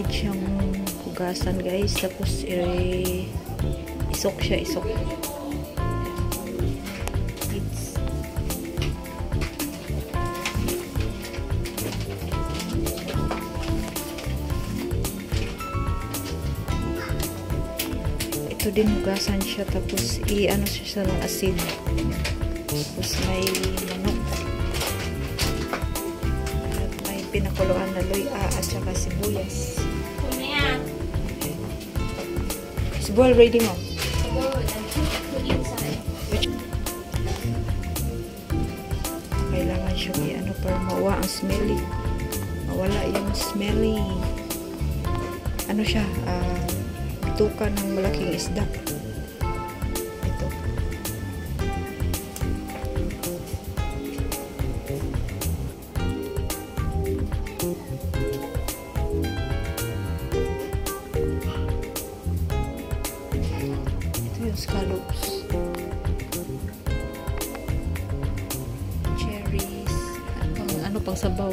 need siyang hugasan guys, tapos isok siya, isok. Ito din hugasan siya, tapos i-ano siya ng asin. Tapos may manok. At may pinakuluan na luya at saka sibuyas. Is boil ready mo? Kailangan siya i-ano para mawa ang smelly. Mawala yung smelly. Ano siya? Bituka ng malaking isda. Ito. Ito yung scallops. Cherries. Ano pang sabaw.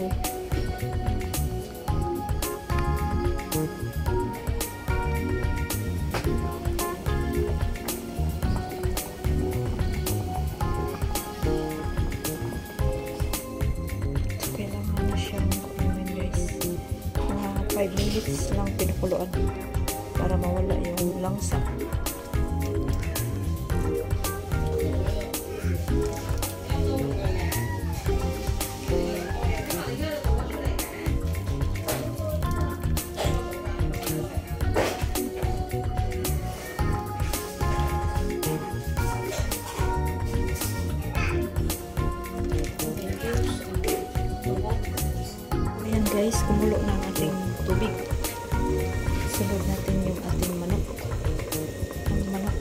Kailangan na siyang 5 minutes lang pinakuluan para mawala yung langsa. Ayan guys, kumulo na ang ating tubig. Sunod natin yung ating manok. Ang manok.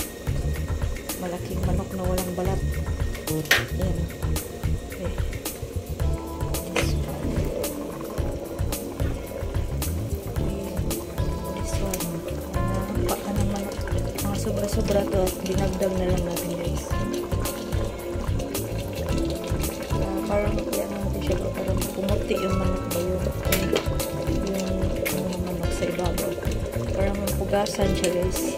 Malaking manok na walang balat. Ayan. Okay. This one. Nahampa ka ng manok. Mga sobra-sobra to at dinagdag na lang natin guys. Parang yan natin siya. Parang pumuti yung manok ba yung manok sa ibabaw. Parang magpugasan siya guys.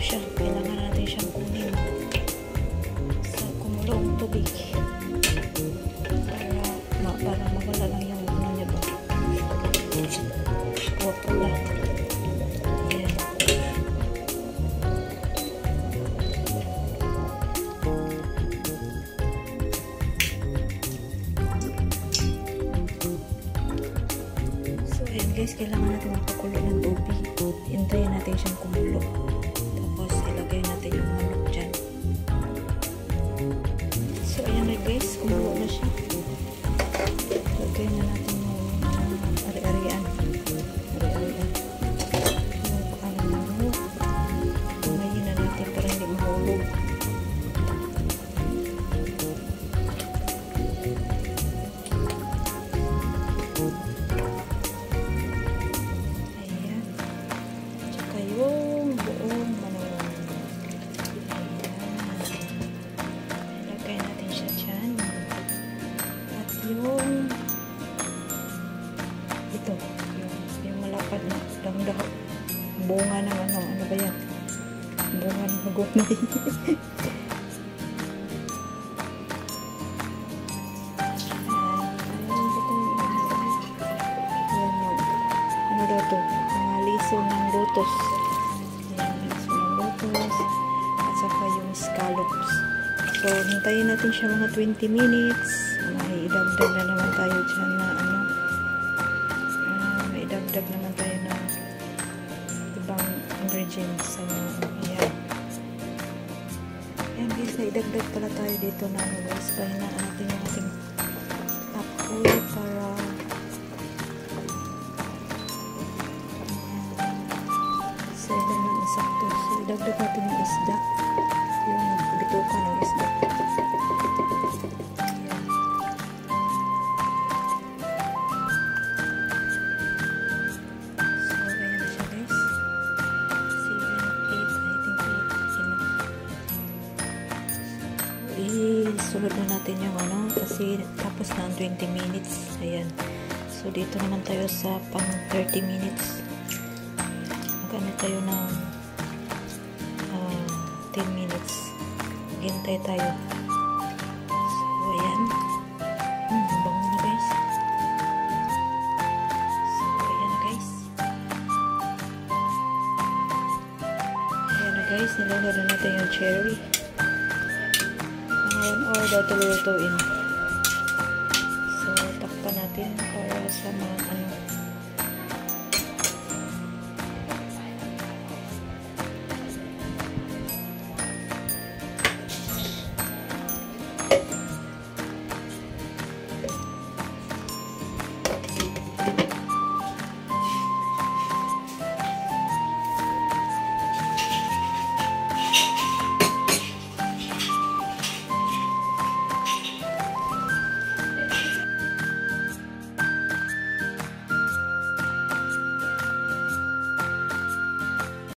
Siya. Kailangan natin siyang kunin sa kumulong tubig para mawala lang yung ano niya ba pula. Ayan. So ayan guys, kailangan natin mapakulo ng tubig. Hintayin natin siyang kumulo. Ilagay natin yung manok dyan. So, ayan na guys. Kumulo na siya. Ilagay na natin yung ari-arian. Ari-arian. Yung pakalang manok. Kumayin na natin para hindi mahulog. Ayan. Tsaka yung buong manok. Ito, yung malapad na dangdaw. Bunga ng ano ba yan? Bunga ng magumay. Ano daw to? Mga liso ng lotus. Ayan, liso ng lotus. At saka yung scallops. So, hintayin natin siya mga 20 minutes. May idagdag na naman tayo dyan na may idagdag naman tayo na ibang ingredients sa yan. Ayan guys, naidagdag pala tayo dito na ano guys, pahinaan natin yung ating apoy para seven ng insakto. So idagdag natin yung isda, yung bituka ng isda. Isunod na natin yung ano kasi tapos na ang 20 minutes. Ayan. So dito naman tayo sa pang 30 minutes. Magano tayo ng 10 minutes. Hintay tayo. So ayan. Bango na guys. So ayan na guys. Ayan na guys. Nilunod na natin yung cherry. 1 hour daw ito lulutuin. So, takpan natin para sa mga ano